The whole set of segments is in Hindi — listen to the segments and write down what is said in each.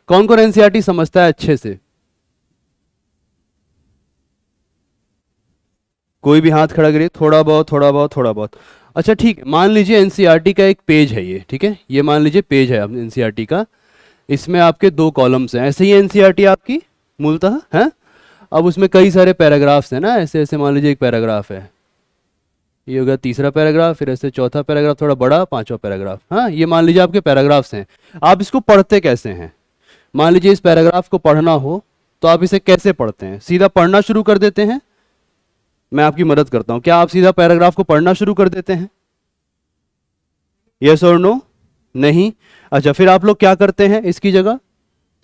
कौन कौन एनसीईआरटी समझता है अच्छे से? कोई भी हाथ खड़ा करिए, थोड़ा बहुत थोड़ा बहुत थोड़ा बहुत। अच्छा ठीक है, मान लीजिए एनसीईआरटी का एक पेज है ये, ठीक है, ये मान लीजिए पेज है एनसीईआरटी का, इसमें आपके 2 कॉलम्स हैं, ऐसे ही एनसीईआरटी आपकी मूलतः है। अब उसमें कई सारे पैराग्राफ्स हैं ना, ऐसे ऐसे मान लीजिए एक पैराग्राफ है, ये हो गया तीसरा पैराग्राफ, फिर ऐसे चौथा पैराग्राफ थोड़ा बड़ा, पांचवा पैराग्राफ, हाँ ये मान लीजिए आपके पैराग्राफ्स हैं। आप इसको पढ़ते कैसे हैं? मान लीजिए इस पैराग्राफ को पढ़ना हो तो आप इसे कैसे पढ़ते हैं? सीधा पढ़ना शुरू कर देते हैं? मैं आपकी मदद करता हूं, क्या आप सीधा पैराग्राफ को पढ़ना शुरू कर देते हैं? यस और नो? नहीं। अच्छा फिर आप लोग क्या करते हैं इसकी जगह?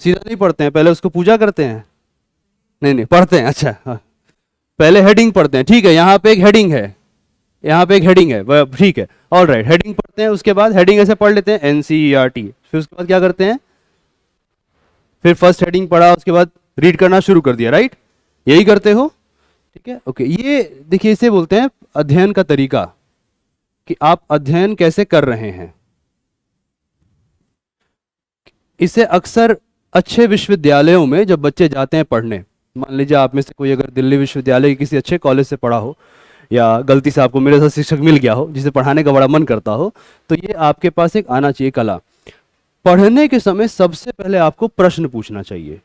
सीधा नहीं पढ़ते हैं, पहले उसको पूजा करते हैं? नहीं नहीं पढ़ते हैं, अच्छा हाँ। पहले हेडिंग पढ़ते हैं, ठीक है, यहाँ पे एक हेडिंग है, यहाँ पे एक हेडिंग है, ठीक है, ऑल राइट, हेडिंग पढ़ते हैं, उसके बाद हेडिंग ऐसे पढ़ लेते हैं एनसीईआरटी, फिर उसके बाद क्या करते हैं? फिर फर्स्ट हेडिंग पढ़ा, उसके बाद रीड करना शुरू कर दिया, राइट? यही करते हो, ठीक है, ओके। ये देखिए इसे बोलते हैं अध्ययन का तरीका, कि आप अध्ययन कैसे कर रहे हैं। इसे अक्सर अच्छे विश्वविद्यालयों में जब बच्चे जाते हैं पढ़ने, मान लीजिए आप में से कोई अगर दिल्ली विश्वविद्यालय के किसी अच्छे कॉलेज से पढ़ा हो, या गलती से आपको मेरे साथ शिक्षक मिल गया हो जिसे पढ़ाने का बड़ा मन करता हो, तो ये आपके पास एक आना चाहिए कला। पढ़ने के समय सबसे पहले आपको प्रश्न पूछना चाहिए।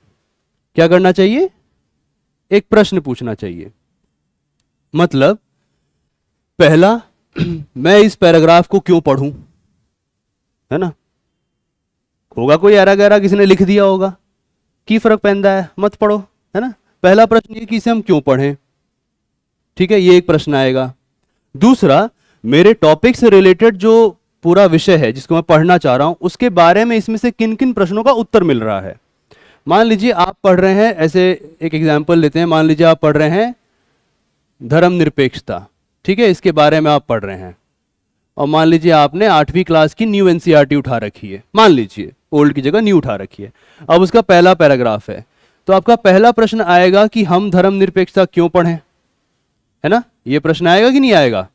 क्या करना चाहिए? एक प्रश्न पूछना चाहिए। मतलब पहला, मैं इस पैराग्राफ को क्यों पढ़ूं, है ना? होगा कोई ऐरा गैरा किसी ने लिख दिया होगा, की फर्क पैंदा है, मत पढ़ो, है ना? पहला प्रश्न ये कि इसे हम क्यों पढ़ें, ठीक है, ये एक प्रश्न आएगा। दूसरा, मेरे टॉपिक से रिलेटेड जो पूरा विषय है जिसको मैं पढ़ना चाह रहा हूं, उसके बारे में इसमें से किन किन प्रश्नों का उत्तर मिल रहा है। मान लीजिए आप पढ़ रहे हैं, ऐसे एक एग्जाम्पल लेते हैं, मान लीजिए आप पढ़ रहे हैं धर्मनिरपेक्षता, ठीक है, इसके बारे में आप पढ़ रहे हैं, और मान लीजिए आपने 8वीं क्लास की न्यू एनसीईआरटी उठा रखी है, मान लीजिए ओल्ड की जगह न्यू उठा रखी है, अब उसका पहला पैराग्राफ है, तो आपका पहला प्रश्न आएगा कि हम धर्मनिरपेक्षता क्यों पढ़ें, है ना? ये प्रश्न आएगा कि नहीं आएगा?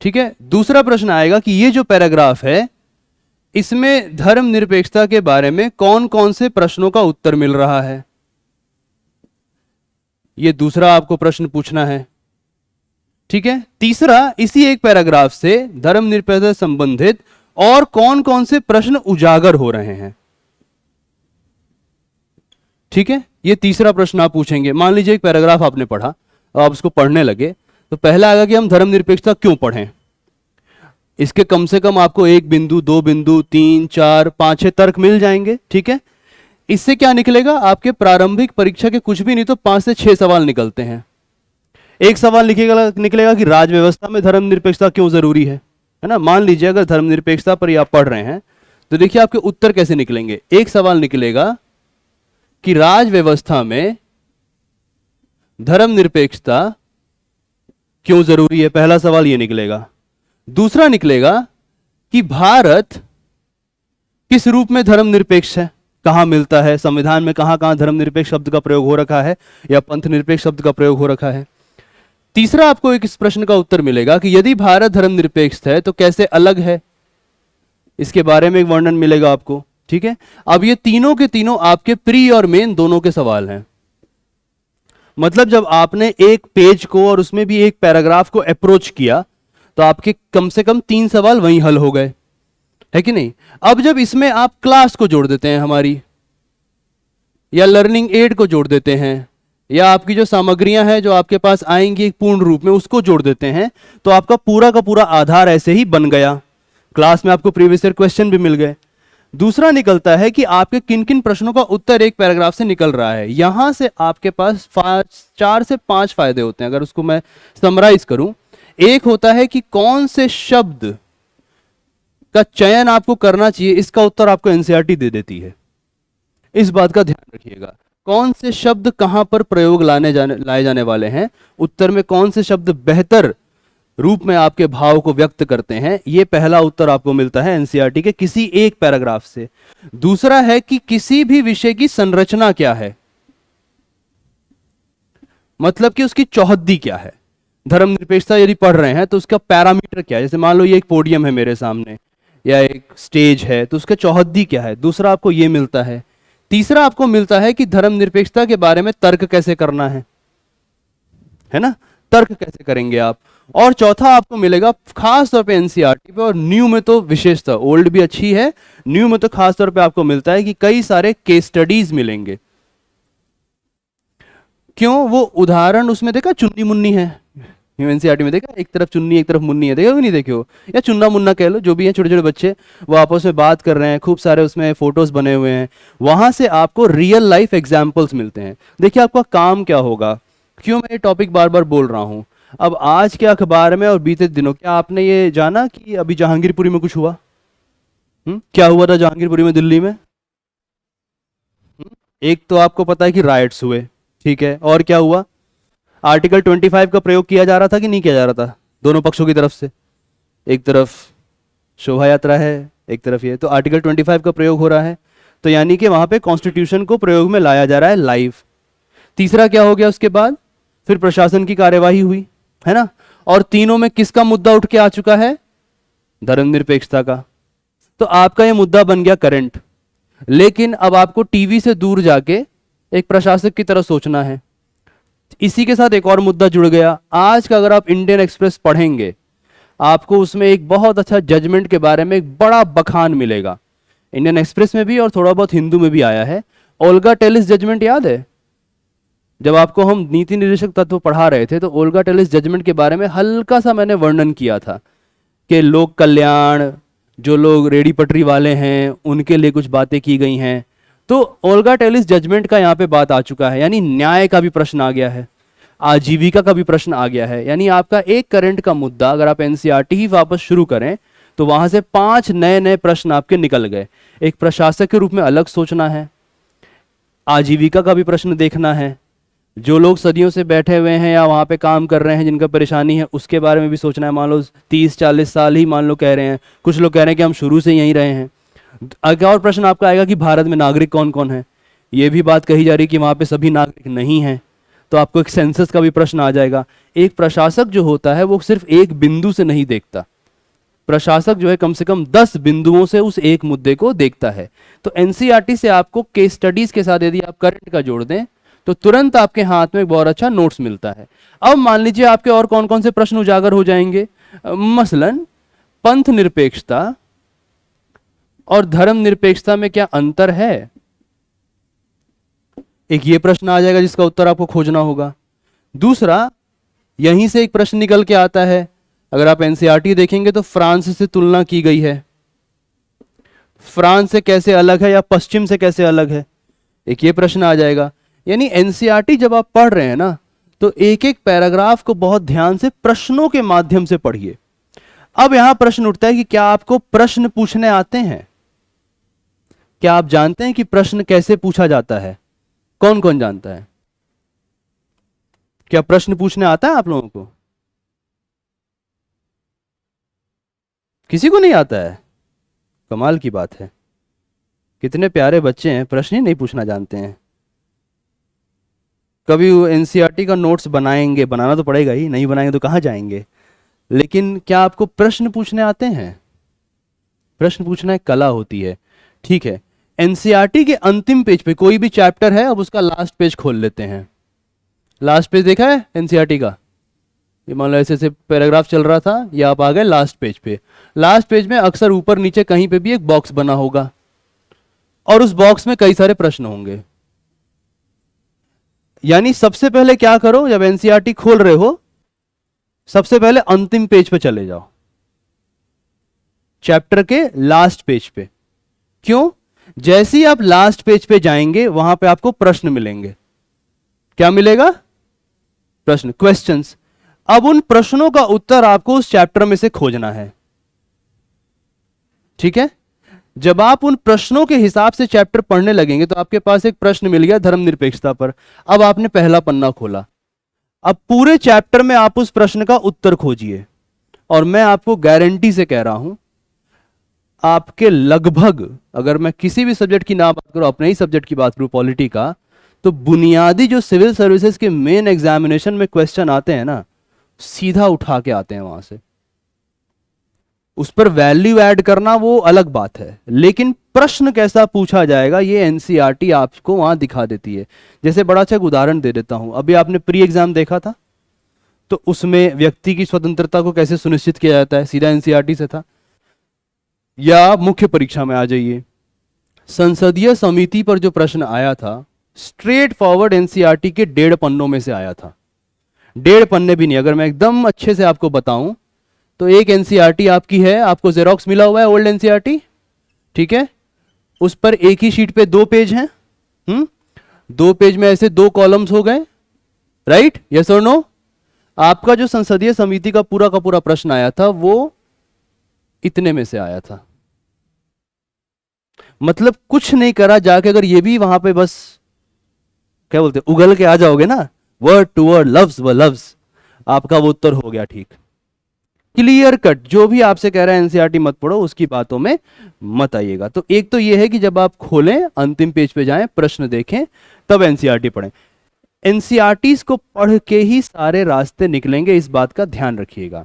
ठीक है। दूसरा प्रश्न आएगा कि ये जो पैराग्राफ है इसमें धर्मनिरपेक्षता के बारे में कौन कौन से प्रश्नों का उत्तर मिल रहा है, ये दूसरा आपको प्रश्न पूछना है, ठीक है। तीसरा, इसी एक पैराग्राफ से धर्मनिरपेक्षता से संबंधित और कौन कौन से प्रश्न उजागर हो रहे हैं, ठीक है, ये तीसरा प्रश्न आप पूछेंगे। मान लीजिए एक पैराग्राफ आपने पढ़ा, आप उसको पढ़ने लगे, तो पहला आएगा कि हम धर्मनिरपेक्षता क्यों पढ़ें। इसके कम से कम आपको 1 बिंदु, 2 बिंदु, 3, 4, 5, 6 तर्क मिल जाएंगे, ठीक है। इससे क्या निकलेगा, आपके प्रारंभिक परीक्षा के कुछ भी नहीं तो 5 से 6 सवाल निकलते हैं। एक सवाल निकलेगा कि राज व्यवस्था में धर्मनिरपेक्षता क्यों जरूरी है ना। मान लीजिए अगर धर्मनिरपेक्षता पर आप पढ़ रहे हैं तो देखिए आपके उत्तर कैसे निकलेंगे। एक सवाल निकलेगा कि राज व्यवस्था में धर्मनिरपेक्षता क्यों जरूरी है, पहला सवाल ये निकलेगा। दूसरा निकलेगा कि भारत किस रूप में धर्मनिरपेक्ष है, कहां मिलता है, संविधान में कहां कहां धर्मनिरपेक्ष शब्द का प्रयोग हो रखा है या पंथ निरपेक्ष शब्द का प्रयोग हो रखा है। तीसरा आपको एक इस प्रश्न का उत्तर मिलेगा कि यदि भारत धर्मनिरपेक्ष है तो कैसे अलग है, इसके बारे में एक वर्णन मिलेगा आपको, ठीक है। अब ये तीनों के तीनों आपके प्री और मेन दोनों के सवाल हैं। मतलब जब आपने एक पेज को और उसमें भी एक पैराग्राफ को अप्रोच किया तो आपके कम से कम 3 सवाल वहीं हल हो गए, है कि नहीं। अब जब इसमें आप क्लास को जोड़ देते हैं हमारी, या लर्निंग एड को जोड़ देते हैं, या आपकी जो सामग्रियां हैं जो आपके पास आएंगी एक पूर्ण रूप में उसको जोड़ देते हैं, तो आपका पूरा का पूरा आधार ऐसे ही बन गया। क्लास में आपको प्रीवियस ईयर क्वेश्चन भी मिल गए। दूसरा निकलता है कि आपके किन किन प्रश्नों का उत्तर एक पैराग्राफ से निकल रहा है। यहां से आपके पास 4 से 5 फायदे होते हैं। अगर उसको मैं समराइज करूं, एक होता है कि कौन से शब्द का चयन आपको करना चाहिए, इसका उत्तर आपको एनसीईआरटी दे देती है। इस बात का ध्यान रखिएगा, कौन से शब्द कहां पर प्रयोग लाए जाने वाले हैं, उत्तर में कौन से शब्द बेहतर रूप में आपके भाव को व्यक्त करते हैं, यह पहला उत्तर आपको मिलता है एनसीईआरटी के किसी एक पैराग्राफ से। दूसरा है कि किसी भी विषय की संरचना क्या है, मतलब कि उसकी चौहद्दी क्या है। धर्मनिरपेक्षता यदि पढ़ रहे हैं तो उसका पैरामीटर क्या है। जैसे मान लो ये एक पोडियम है मेरे सामने, या एक स्टेज है, तो उसका चौहद्दी क्या है, दूसरा आपको ये मिलता है। तीसरा आपको मिलता है कि धर्मनिरपेक्षता के बारे में तर्क कैसे करना है ना, तर्क कैसे करेंगे आप। और चौथा आपको मिलेगा खास तौर पे एनसीईआरटी पे, और न्यू में तो विशेषता, ओल्ड भी अच्छी है, न्यू में तो खास तौर पे आपको मिलता है कि कई सारे केस स्टडीज मिलेंगे। क्यों, वो उदाहरण उसमें देखा, चुन्नी मुन्नी है एनसीईआरटी में, देखा एक तरफ चुन्नी एक तरफ मुन्नी है, देखा कि नहीं देखे हो, या चुन्ना मुन्ना कह लो, जो भी है, छोटे छोटे बच्चे वो आपस में बात कर रहे हैं, खूब सारे उसमें फोटोज बने हुए हैं, वहां से आपको रियल लाइफ एग्जाम्पल्स मिलते हैं। देखिए आपका काम क्या होगा, क्यों मैं ये टॉपिक बार बार बोल रहा हूं। अब आज के अखबार में और बीते दिनों, क्या आपने ये जाना कि अभी जहांगीरपुरी में कुछ हुआ? क्या हुआ था जहांगीरपुरी में, दिल्ली में? एक तो आपको पता है कि राइट्स हुए, ठीक है, और क्या हुआ, आर्टिकल 25 का प्रयोग किया जा रहा था कि नहीं किया जा रहा था, दोनों पक्षों की तरफ से। एक तरफ शोभा यात्रा है, एक तरफ ये, तो आर्टिकल 25 का प्रयोग हो रहा है, तो यानी कि वहां पे कॉन्स्टिट्यूशन को प्रयोग में लाया जा रहा है लाइव। तीसरा क्या हो गया उसके बाद, फिर प्रशासन की कार्यवाही हुई, है ना, और तीनों में किसका मुद्दा उठ के आ चुका है, धर्मनिरपेक्षता का। तो आपका ये मुद्दा बन गया करंट, लेकिन अब आपको टीवी से दूर जाके एक प्रशासक की तरह सोचना है। इसी के साथ एक और मुद्दा जुड़ गया, आज का अगर आप इंडियन एक्सप्रेस पढ़ेंगे, आपको उसमें एक बहुत अच्छा जजमेंट के बारे में एक बड़ा बखान मिलेगा। इंडियन एक्सप्रेस में भी और थोड़ा बहुत हिंदू में भी आया है। ओल्गा टेलिस जजमेंट याद है, जब आपको हम नीति निर्देशक तत्व पढ़ा रहे थे, तो ओल्गा टेलिस जजमेंट के बारे में हल्का सा मैंने वर्णन किया था कि लोक कल्याण, जो लोग रेडी पटरी वाले हैं उनके लिए कुछ बातें की गई हैं। तो ओल्गा टेलिस जजमेंट का यहाँ पे बात आ चुका है, यानी न्याय का भी प्रश्न आ गया है, आजीविका का भी प्रश्न आ गया है। यानी आपका एक करंट का मुद्दा अगर आप एनसीईआरटी ही वापस शुरू करें, तो वहां से 5 नए नए प्रश्न आपके निकल गए। एक प्रशासक के रूप में अलग सोचना है, आजीविका का भी प्रश्न देखना है, जो लोग सदियों से बैठे हुए हैं या वहाँ पे काम कर रहे हैं जिनका परेशानी है उसके बारे में भी सोचना है। मान लो 30-40 साल ही मान लो कह रहे हैं, कुछ लोग कह रहे हैं कि हम शुरू से यहीं रहे हैं। आगे और प्रश्न आपका आएगा कि भारत में नागरिक कौन कौन है, ये भी बात कही जा रही है कि वहाँ पे सभी नागरिक नहीं हैं, तो आपको एक सेंसस का भी प्रश्न आ जाएगा। एक प्रशासक जो होता है वो सिर्फ एक बिंदु से नहीं देखता, प्रशासक जो है कम से कम 10 बिंदुओं से उस एक मुद्दे को देखता है। तो एनसीईआरटी से आपको केस स्टडीज के साथ यदि आप करंट का जोड़ दें तो तुरंत आपके हाथ में एक बहुत अच्छा नोट्स मिलता है। अब मान लीजिए आपके और कौन कौन से प्रश्न उजागर हो जाएंगे, मसलन पंथ निरपेक्षता और धर्म निरपेक्षता में क्या अंतर है, एक ये प्रश्न आ जाएगा जिसका उत्तर आपको खोजना होगा। दूसरा, यहीं से एक प्रश्न निकल के आता है, अगर आप एनसीईआरटी देखेंगे तो फ्रांस से तुलना की गई है, फ्रांस से कैसे अलग है या पश्चिम से कैसे अलग है, एक ये प्रश्न आ जाएगा। यानी एनसीईआरटी जब आप पढ़ रहे हैं ना, तो एक एक पैराग्राफ को बहुत ध्यान से प्रश्नों के माध्यम से पढ़िए। अब यहां प्रश्न उठता है कि क्या आपको प्रश्न पूछने आते हैं, क्या आप जानते हैं कि प्रश्न कैसे पूछा जाता है? कौन कौन जानता है? क्या प्रश्न पूछने आता है आप लोगों को? किसी को नहीं आता है? कमाल की बात है, कितने प्यारे बच्चे हैं, प्रश्न ही नहीं पूछना जानते हैं। कभी एनसीईआरटी का नोट्स बनाएंगे, बनाना तो पड़ेगा ही, नहीं बनाएंगे तो कहाँ जाएंगे। लेकिन क्या आपको प्रश्न पूछने आते हैं? प्रश्न पूछना एक कला होती है, ठीक है। एनसीईआरटी के अंतिम पेज पे कोई भी चैप्टर है, अब उसका लास्ट पेज खोल लेते हैं। लास्ट पेज देखा है एनसीईआरटी का? ये मान लो ऐसे ऐसे पैराग्राफ चल रहा था, ये आप आ गए लास्ट पेज पे। लास्ट पेज में अक्सर ऊपर नीचे कहीं पे भी एक बॉक्स बना होगा और उस बॉक्स में कई सारे प्रश्न होंगे। यानी सबसे पहले क्या करो, जब एनसीईआरटी खोल रहे हो, सबसे पहले अंतिम पेज पे चले जाओ, चैप्टर के लास्ट पेज पे। क्यों? जैसे ही आप लास्ट पेज पे जाएंगे वहां पे आपको प्रश्न मिलेंगे। क्या मिलेगा? प्रश्न, क्वेश्चंस। अब उन प्रश्नों का उत्तर आपको उस चैप्टर में से खोजना है, ठीक है। जब आप उन प्रश्नों के हिसाब से चैप्टर पढ़ने लगेंगे तो आपके पास एक प्रश्न मिल गया धर्मनिरपेक्षता पर। अब आपने पहला पन्ना खोला, अब पूरे चैप्टर में आप उस प्रश्न का उत्तर खोजिए, और मैं आपको गारंटी से कह रहा हूं, आपके लगभग, अगर मैं किसी भी सब्जेक्ट की ना बात करूं, अपने ही सब्जेक्ट की बात करूं, पॉलिटी का, तो बुनियादी जो सिविल सर्विसेज के मेन एग्जामिनेशन में क्वेश्चन आते हैं ना, सीधा उठा के आते हैं वहां से। उस पर वैल्यू ऐड करना वो अलग बात है, लेकिन प्रश्न कैसा पूछा जाएगा ये एनसीईआरटी आपको वहां दिखा देती है। जैसे बड़ा अच्छा एक उदाहरण दे देता हूं, अभी आपने प्री एग्जाम देखा था, तो उसमें व्यक्ति की स्वतंत्रता को कैसे सुनिश्चित किया जाता है, सीधा एनसीईआरटी से था। या मुख्य परीक्षा में आ जाइए, संसदीय समिति पर जो प्रश्न आया था स्ट्रेट फॉरवर्ड एनसीईआरटी के 1.5 पन्नों में से आया था। 1.5 पन्ने भी नहीं, अगर मैं एकदम अच्छे से आपको बताऊं तो एक एनसीईआरटी आपकी है, आपको जेरोक्स मिला हुआ है ओल्ड एनसीईआरटी, ठीक है, उस पर एक ही शीट पे 2 पेज हैं, 2 पेज में ऐसे 2 कॉलम्स हो गए, राइट, यस और नो। आपका जो संसदीय समिति का पूरा प्रश्न आया था वो इतने में से आया था। मतलब कुछ नहीं करा, जाके अगर ये भी वहां पे बस क्या बोलते उगल के आ जाओगे ना, वर्ड टू वर्ड, लफ्ज व लफ्ज, आपका वो उत्तर हो गया ठीक। क्लियर कट, जो भी आपसे कह रहा है एनसीईआरटी मत पढ़ो, उसकी बातों में मत आइएगा। तो एक तो ये है कि जब आप खोलें, अंतिम पेज पे जाएं, प्रश्न देखें, तब एनसीईआरटी पढ़ें। एनसीईआरटी को पढ़ के ही सारे रास्ते निकलेंगे, इस बात का ध्यान रखिएगा।